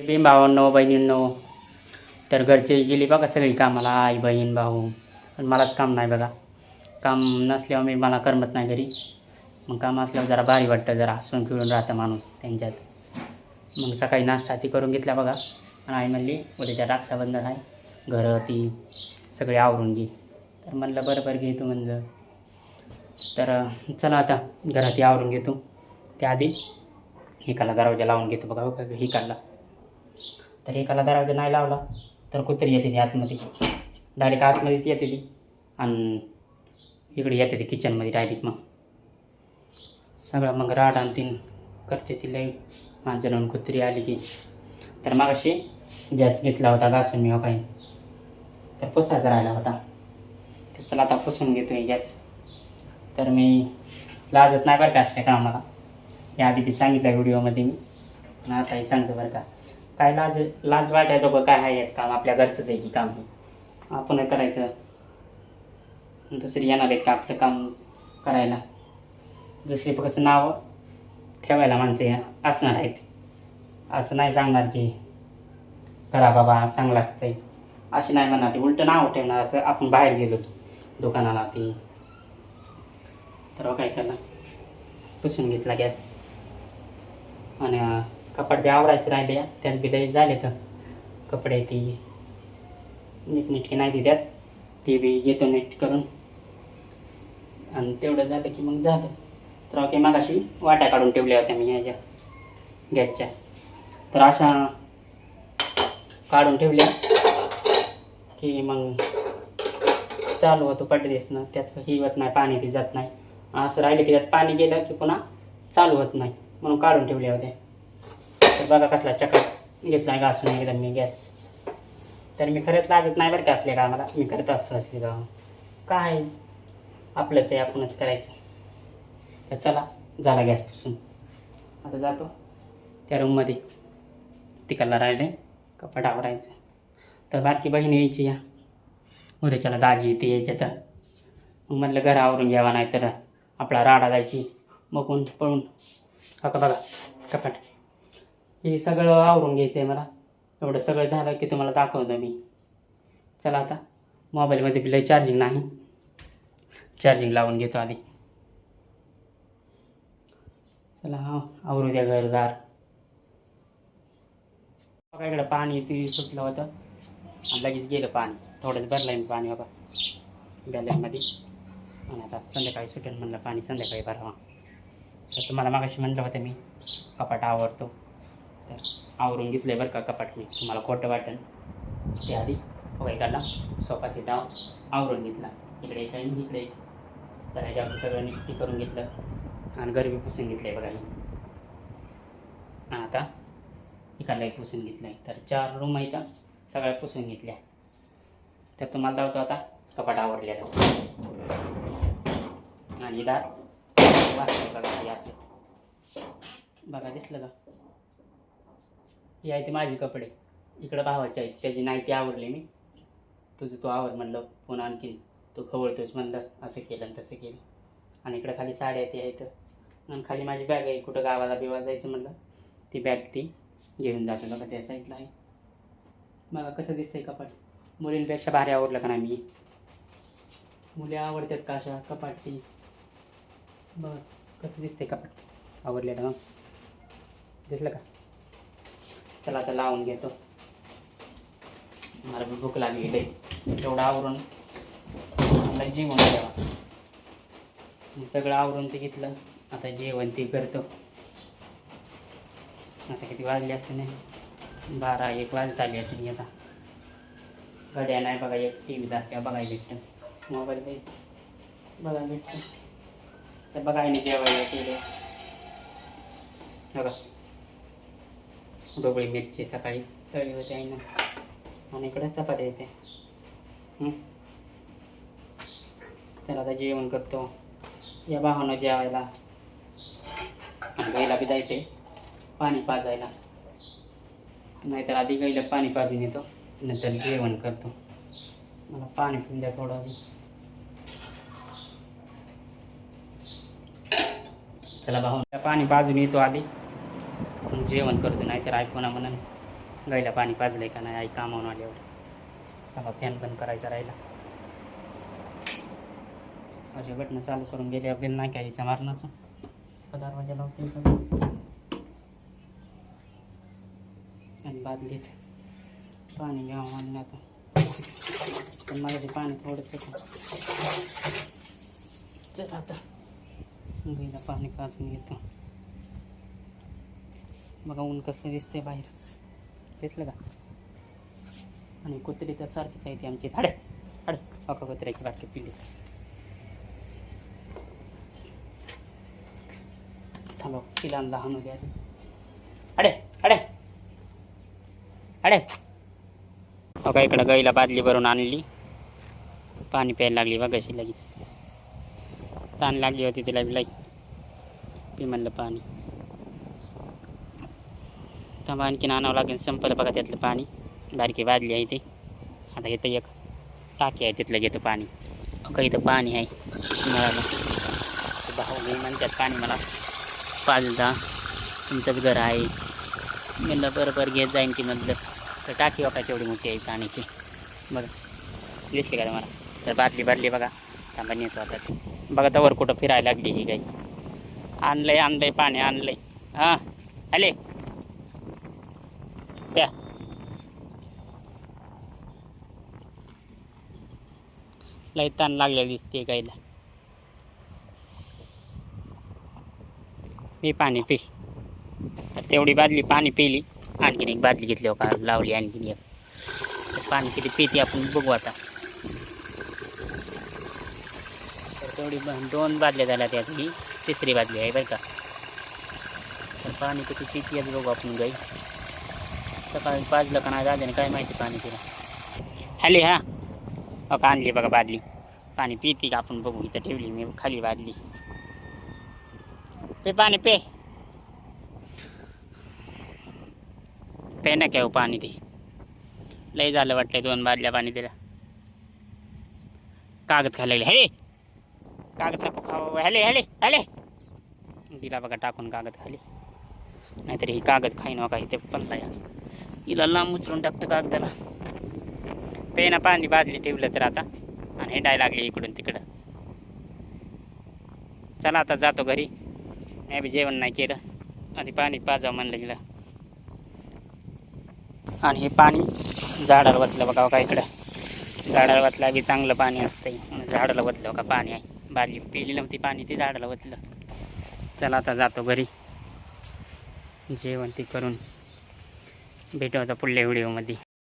बी भावांनो बहिणींनो, तर घरचे गेली बघा सगळी कामाला, आई बहीण भाऊ. पण मलाच काम नाही बघा. काम नसल्यावर मला करमत नाही घरी. मग काम असल्यावर जरा भारी वाटतं, जरा हसून खेळून राहतं माणूस त्यांच्यात. मग सकाळी नाश्ता ती करून घेतला बघा. आणि आई म्हणली उद्याच्या रक्षाबंधन आहे, घरं ती सगळे आवरून घे. तर म्हणलं बरोबर घेतो म्हणलं. तर चला आता घरात आवरून घेतो. त्याआधी एकाला दरवाजा लावून घेतो बघा. बघा हिकाला, तर एकाला दरवाजा नाही लावला तर कुत्री येते ती आतमध्ये, डायरेक्ट आतमध्येच येते ती. आणि इकडे येते ती किचनमध्ये डायरेक्ट. मग सगळं मग राड आणि तीन करते ती लई माणसं लावून कुत्री आली की. तर मग अशी गॅस घेतला होता घासून मी काही, तर पुसायचा राहिला होता. तर चला आता पुसून घेतो आहे गॅस. तर मी लाजत नाही बरं का असल्या कामाला. याआधी बी सांगितलं व्हिडिओमध्ये मी, आणि आताही सांगतो बरं का. काय लाज वाटायचं बघ, काय आहे काम आपल्या घरचंच आहे की काम हे आपण करायचं. दुसरी येणार आहेत का आपलं काम करायला? दुसरी कसं नाव ठेवायला माणसं असणार आहेत. असं नाही सांगणार की करा बाबा चांगलं असतंय, अशी नाही म्हणणार ती. उलटं नाव ठेवणार असं आपण बाहेर गेलो दुकानाला ती. तर काय केलं, पुसून घेतला गॅस. आणि कपाट बी आवरायचं राहिले, त्यात बी लई झाले तर कपडे. ती नीटनेटकी नाही ती त्यात, ती बी येतो नीट करून. आणि तेवढं झालं की मग झालं. तर ओके, मग अशी वाट्या काढून ठेवल्या होत्या मी ह्याच्या गॅसच्या. तर अशा काढून ठेवल्या की मग चालू होतं पटदिसनं. त्यात ही होत नाही, पाणी ती जात नाही. असं राहिलं की त्यात पाणी गेलं की पुन्हा चालू होत नाही, म्हणून काढून ठेवल्या होत्या. तर बघा कसला चकाट घेतला घासून एकदम मी गॅस. तर मी खरंच लाजत नाही बरं का असल्या कामाला. मी करत असतो असले काम. काय आपलंच आहे, आपणच करायचं. तर चला झाला गॅस पुसून. आता जातो त्या रूममध्ये, तिकडला राहिले कपाट आवरायचं. तर बारकी बहीण यायची या उद्याच्याला, दाजी ती यायच्या. तर मग म्हटलं घर आवरून घ्यावा, नाही तर आपला राडा जायची मग पळून. का बघा कपाट हे सगळं आवरून घ्यायचं आहे मला. एवढं सगळं झालं की तुम्हाला दाखवतो मी. चला आता मोबाईलमध्ये बिल चार्जिंग नाही, चार्जिंग लावून घेतो आधी. चला हा आवरू द्या घरदार. बघा इकडं पाणी ती सुटलं होतं आणि लगेच गेलं पाणी. थोडंच भरलं आहे पाणी बाबा बॅलरमध्ये. आणि आता संध्याकाळी सुटेल म्हणलं पाणी, संध्याकाळी भरावा. तर तुम्हाला मागाशी म्हणलं होतं मी कपाट आवरतो. तर आवरून घेतलं बरं का कपाट मी, तुम्हाला खोटं वाटेल. त्याआधी हवाई काढला, सोफा सेट आवरून घेतला. इकडे एक आणि इकडे एक. तर ह्याच्यावर सगळं नीट करून घेतलं आणि गरबी पुसून घेतलं आहे बघा ही. आणि आता इकडलाही पुसून घेतलं आहे. तर 4 रूम आहेत, सगळ्या पुसून घेतल्या. तर तुम्हाला दावतो आता कपाट आवरलेलं. आणि दार बघा हे असं बघा, दिसलं का? ही आहे ती माझी कपडे. इकडं भावाची आहेत, त्याची नाही ती आवरली मी. तुझं तू आवर म्हणलं, पुन्हा आणखी तू खवळतोच म्हणलं. असं केलं आणि तसं केलं. आणि इकडं खाली साड्या ती आहेत. आणि खाली माझी बॅग आहे, कुठं गावाला बिवा जायचं म्हणलं ती बॅग ती घेऊन जातो बघा. त्या साईडला आहे बघा कसं दिसतंय कपाट. मुलींपेक्षा भारी आवडलं का नाही मी? मुली आवडतात का अशा कपाट ती? बघ कसं दिसतंय कपाट आवडलेलं. मग दिसलं का? चला आता लावून घेतो, मला बी भूक लागली लई. तेवढं आवरून मला जेवण द्यावा. सगळं आवरून ते घेतलं, आता जेवण ते करतो. आता किती वाजले असते नाही, 12-1 वाजत आली असेल. आता घड्या नाही बघा, एक टी व्ही दाखवा बघायला भेटतं, मोबाईल बघायला भेटतं. तर बघाय नाही जेवायला केलं बघा. ढोबळी मिरची सकाळी तळली होती आहे ना, आणि इकडे चपात्या येते. चला आता जेवण करतो. या भावानं जेवायला, आणि गाईला बी जायचे पाणी पाजायला. नाहीतर आधी गाईला पाणी पाजून येतो, नंतर जेवण करतो. मला पाणी पिऊन द्या थोडं आधी. चला भाऊ पाणी पाजून येतो आधी, मग जेवण करतो. नाहीतर आयफोन म्हणून गाईला पाणी पाजलंय का नाही आई कामावून आल्यावर. तेव्हा फॅन बंद करायचा राहिला. अशा बटणं चालू करून गेल्यावर बिल नाही काय याच्या मारणाचं. दरवाजा लावते आणि बादलीत पाणी घ्यावं आणलं आता. पण माझ्या पाणी थोडंसं चल आता गाईला पाणी पाजून घेतो. बघा ऊन कसलं दिसतंय बाहेर, दिसलं का? आणि कुत्री तर सारखीच आहे ती आमची. हाडे हाडे अका कुत्र्याची बाटली पिली. थांबा तिला लहान होते आधी. हाडे हाडे हाडे. बघा इकडं गाईला बादली भरून आणली, पाणी प्यायला लागली बघा कशी लगेच. ताण लागली होती तिला बी पी म्हणलं पाणी. थांबा आणखीन आणावं लागेल. संपलं बघा त्यातलं पाणी. बारकी बादली आहे ती. आता इथं एक टाकी आहे तिथलं घेतो पाणी. बघा इथं पाणी आहे नळाला. भाऊ घे म्हणतात पाणी मला पाजता, तुमचंच घर आहे म्हणलं. बरोबर घेत जाईन की म्हटलं. तर टाकी बघा केवढी मोठी आहे पाण्याची बघा, दिसली का तुम्हाला? तर बादली भरली बघा. थांबा नेतो आता. बघा तवर कुठं फिरायला लागली ही गाई. आणलंय पाणी आणलंय. हां आले त्या लई ताण लागलेलं दिसते गाईला. मी पाणी पी. तर तेवढी बादली पाणी पिली. आणखीन एक बादली घेतली हो का लावली आणखीन एक. तर पाणी किती पिते आपण बघू आता. तर तेवढी 2 बादल्या झाल्या त्यात, ही तिसरी बादली आहे बरं का. तर पाणी किती पिते आज बघू आपण गाई. सकाळी पाजलं का नाही दादाने काय माहिती पाणी तिला. हॅले हां का आणली बघा बादली. पाणी पिते का आपण बघू. इथं ठेवली मी खाली बादली. पे पाणी पे पे ना काय पाणी ते लय झालं वाटतंय. 2 बादल्या पाणी दिला. कागद खायला लागले. हॅले कागद नको खाऊ. हॅले हॅले हॅले दिला बघा टाकून कागद खाली. नाहीतर ही कागद खाईन बघा. इथे पडला या हिला लांब उचलून टाकतं कागदाला. पेना पाणी बादली ठेवलं तर आता आणि हिंडायला लागली इकडून तिकडं. चला आता जातो घरी. मी बी जेवण नाही केलं आणि पाणी पाजावं म्हणलं गेलं. आणि हे पाणी झाडाला वतलं बघा का इकडं. झाडाला वतलं बी चांगलं पाणी असतंय म्हणून झाडाला वतलं का पाणी आहे. बादली पिली नव्हती पाणी ते झाडाला वतलं. चला आता जातो घरी. जेवण ते करून भेटू आता पुढल्या व्हिडिओमध्ये.